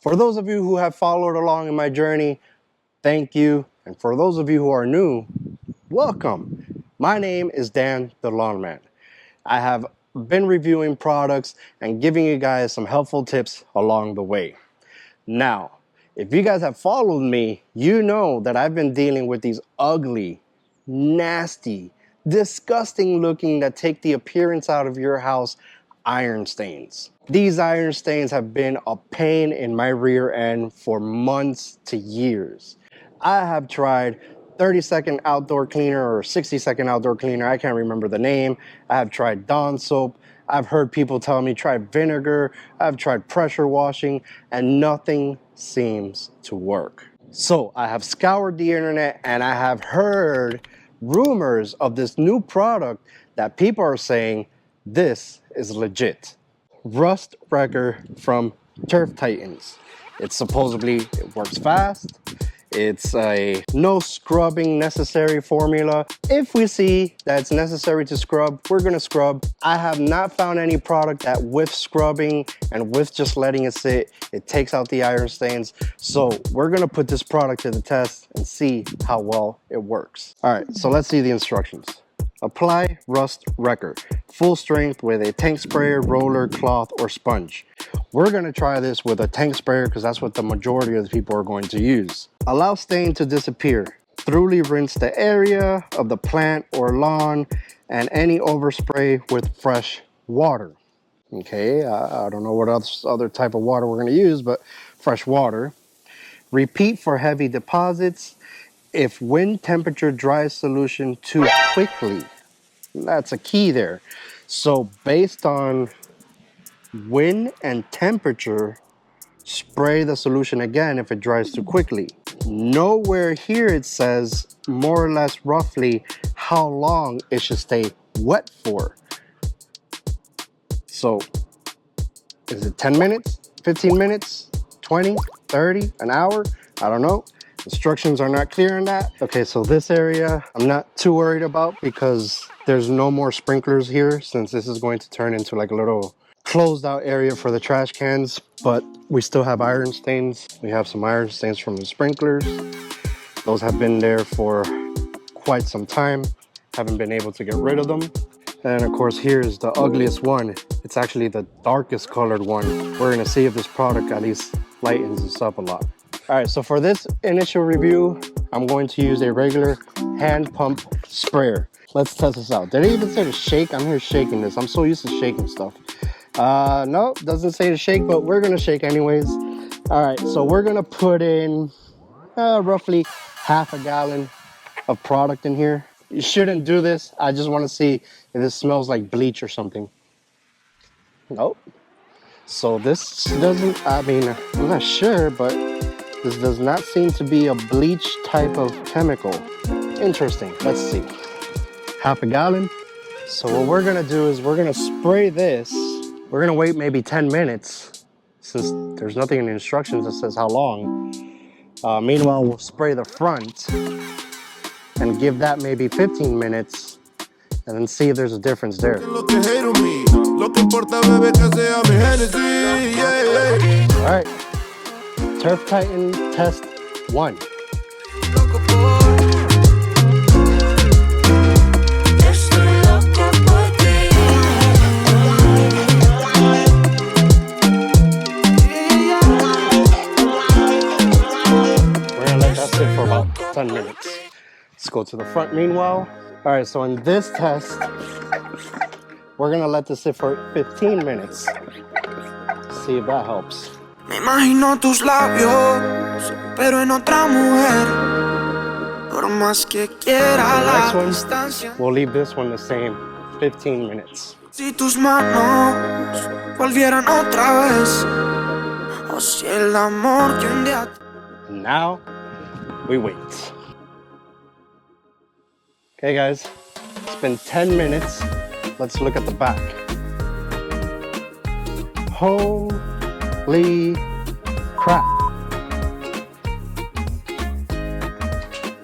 For those of you who have followed along in my journey, thank you. And for those of you who are new, welcome. My name is Dan the Lawnman. I have been reviewing products and giving you guys some helpful tips along the way. Now, if you guys have followed me, you know that I've been dealing with these ugly, nasty, disgusting looking that take the appearance out of your house iron stains. These iron stains have been a pain in my rear end for months to years. I have tried 30-second outdoor cleaner or 60-second outdoor cleaner. I can't remember the name. I have tried Dawn soap. I've heard people tell me try vinegar. I've tried pressure washing and nothing seems to work. So I have scoured the internet and I have heard rumors of this new product that people are saying this is legit. Rust Wrecker from Turf Titans. It works fast. It's a no scrubbing necessary formula. If we see that it's necessary to scrub, we're gonna scrub. I have not found any product that with scrubbing and with just letting it sit, it takes out the iron stains. So we're gonna put this product to the test and see how well it works. All right, so let's see the instructions. Apply Rust Wrecker, full strength with a tank sprayer, roller, cloth, or sponge. We're gonna try this with a tank sprayer because that's what the majority of the people are going to use. Allow stain to disappear. Thoroughly rinse the area of the plant or lawn and any overspray with fresh water. Okay, I don't know what other type of water we're gonna use, but fresh water. Repeat for heavy deposits. If wind temperature dries solution too quickly, that's a key there. So based on wind and temperature, spray the solution again if it dries too quickly. Nowhere here it says more or less roughly how long it should stay wet for. So is it 10 minutes, 15 minutes, 20, 30, an hour? I don't know. Instructions are not clear on that. Okay, so this area I'm not too worried about because there's no more sprinklers here since this is going to turn into like a little closed out area for the trash cans, but we still have iron stains. We have some iron stains from the sprinklers. Those have been there for quite some time. Haven't been able to get rid of them. And of course, here's the ugliest one. It's actually the darkest colored one. We're gonna see if this product at least lightens this up a lot. All right, so for this initial review, I'm going to use a regular hand pump sprayer. Let's test this out. Did it even say to shake? I'm here shaking this. I'm so used to shaking stuff. No, doesn't say to shake, but we're gonna shake anyways. All right, so we're gonna put in roughly half a gallon of product in here. You shouldn't do this. I just wanna see if this smells like bleach or something. Nope. So this doesn't, I mean, I'm not sure, but this does not seem to be a bleach type of chemical. Interesting, let's see. Half a gallon. So what we're gonna do is we're gonna spray this. We're gonna wait maybe 10 minutes since there's nothing in the instructions that says how long. Meanwhile, we'll spray the front and give that maybe 15 minutes and then see if there's a difference there. All right, Turf Titan test 1. For about 10 minutes. Let's go to the front meanwhile. All right, so in this test, we're gonna let this sit for 15 minutes. See if that helps. Me imagino tus labios, pero en otra mujer. Por más que quiera la distancia. We'll leave this one the same, 15 minutes. Si tus manos volvieran otra vez, o si el amor que un día. Now we wait. Okay guys, it's been 10 minutes. Let's look at the back. Holy crap.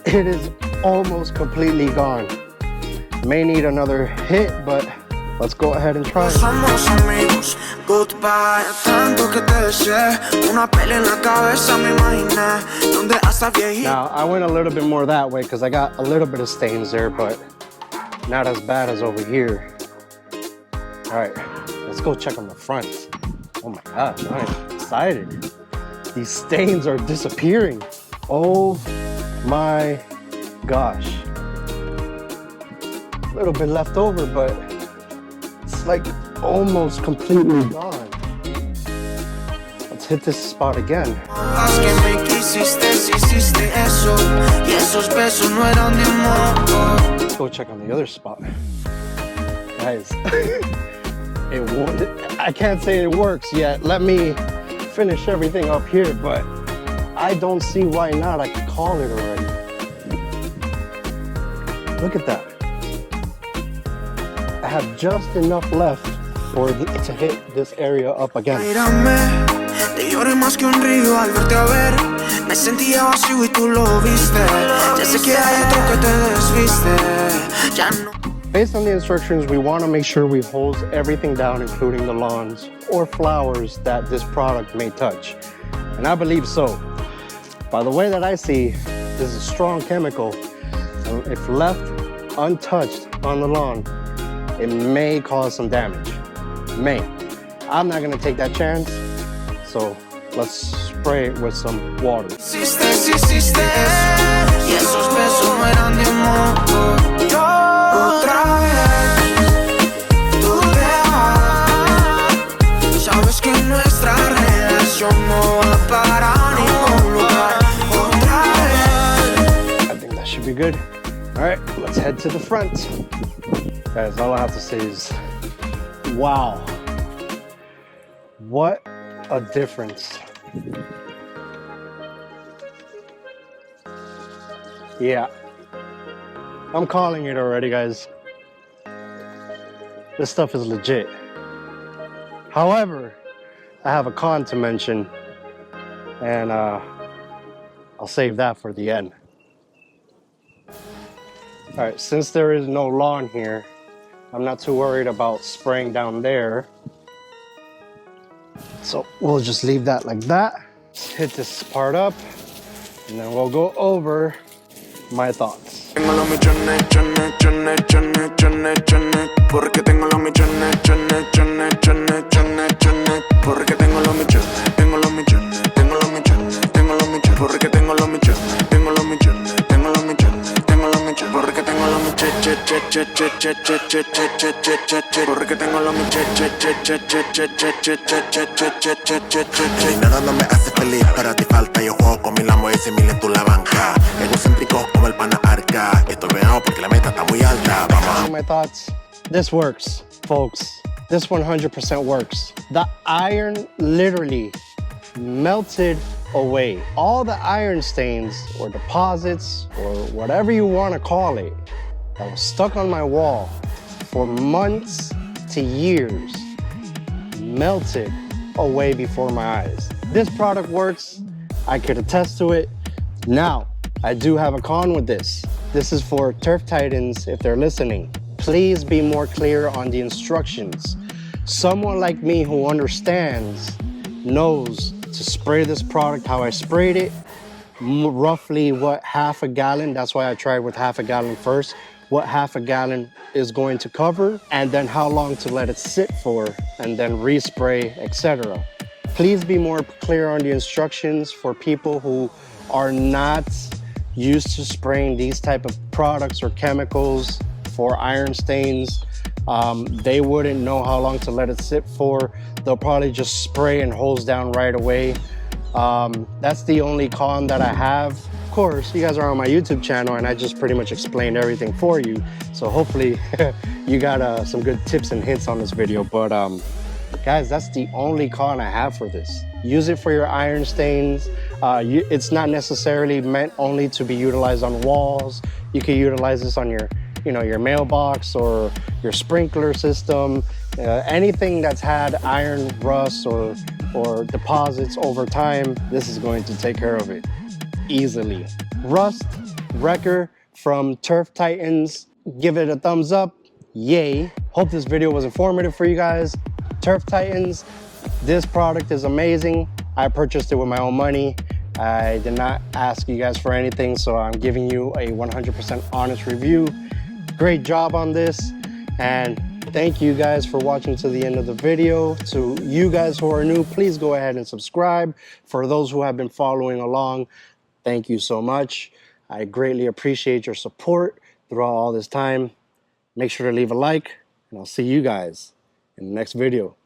It is almost completely gone. May need another hit, but let's go ahead and try it. Somos amigos, goodbye. Tanto que te deseé, una peli en la cabeza me imaginé, donde hasta viejito. Now, I went a little bit more that way because I got a little bit of stains there, but not as bad as over here. All right, let's go check on the front. Oh my gosh, I'm excited. These stains are disappearing. Oh my gosh. A little bit left over, but it's like almost completely gone. Let's hit this spot again. Let's go check on the other spot. Guys, I can't say it works yet. Let me finish everything up here, but I don't see why not. I could call it already. Look at that. I have just enough left for it to hit this area up again. Te lloré más que un río al verte a ver. Me sentía vacío y tú lo viste. Ya sé que hay otro que te desviste. Ya no. Based on the instructions, we want to make sure we hose everything down, including the lawns or flowers that this product may touch. And I believe so. By the way that I see, this is a strong chemical. And if left untouched on the lawn, it may cause some damage. May. I'm not going to take that chance. So let's spray it with some water. I think that should be good. All right, let's head to the front. Guys, all I have to say is, wow. What a difference. Yeah, I'm calling it already, guys. This stuff is legit. However, I have a con to mention, and I'll save that for the end. All right, since there is no lawn here, I'm not too worried about spraying down there. So we'll just leave that like that. Hit this part up, and then we'll go over my thoughts. Tengo los millones, porque tengo los millones, porque tengo los millones, tengo los millones, tengo los millones, tengo los millones, porque tengo los millones, tengo los millones, tengo los millones, tengo los millones, porque tengo los millones, porque tengo los millones. Nada no me hace feliz, para ti falta yo juego con 1000 amos y 100,000 en tu la banca. Egocéntrico como el pana arca. Estoy veado porque la meta está muy alta. Vamos. My thoughts. This works, folks. This 100% works. The iron literally melted away. All the iron stains or deposits or whatever you want to call it that was stuck on my wall for months to years melted away before my eyes. This product works. I could attest to it. Now, I do have a con with this. This is for turf titans if they're listening. Please be more clear on the instructions. Someone like me who understands knows to spray this product how I sprayed it. Roughly what, half a gallon? That's why I tried with half a gallon first. What half a gallon is going to cover, and then how long to let it sit for, and then respray, etc. Please be more clear on the instructions for people who are not used to spraying these type of products or chemicals for iron stains. They wouldn't know how long to let it sit for. They'll probably just spray and hose down right away. That's the only con that I have. Of course, you guys are on my YouTube channel and I just pretty much explained everything for you. So hopefully you got some good tips and hints on this video. But guys, that's the only con I have for this. Use it for your iron stains. It's not necessarily meant only to be utilized on walls. You can utilize this on your mailbox or your sprinkler system. Anything that's had iron rust or deposits over time, this is going to take care of it easily. Rust Wrecker from Turf Titans. Give it a thumbs up. Yay. Hope this video was informative for you guys. Turf Titans, this product is amazing. I purchased it with my own money. I did not ask you guys for anything, so I'm giving you a 100% honest review. Great job on this, and thank you guys for watching to the end of the video. To you guys who are new, please go ahead and subscribe. For those who have been following along, thank you so much. I greatly appreciate your support throughout all this time. Make sure to leave a like, and I'll see you guys in the next video.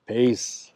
Peace.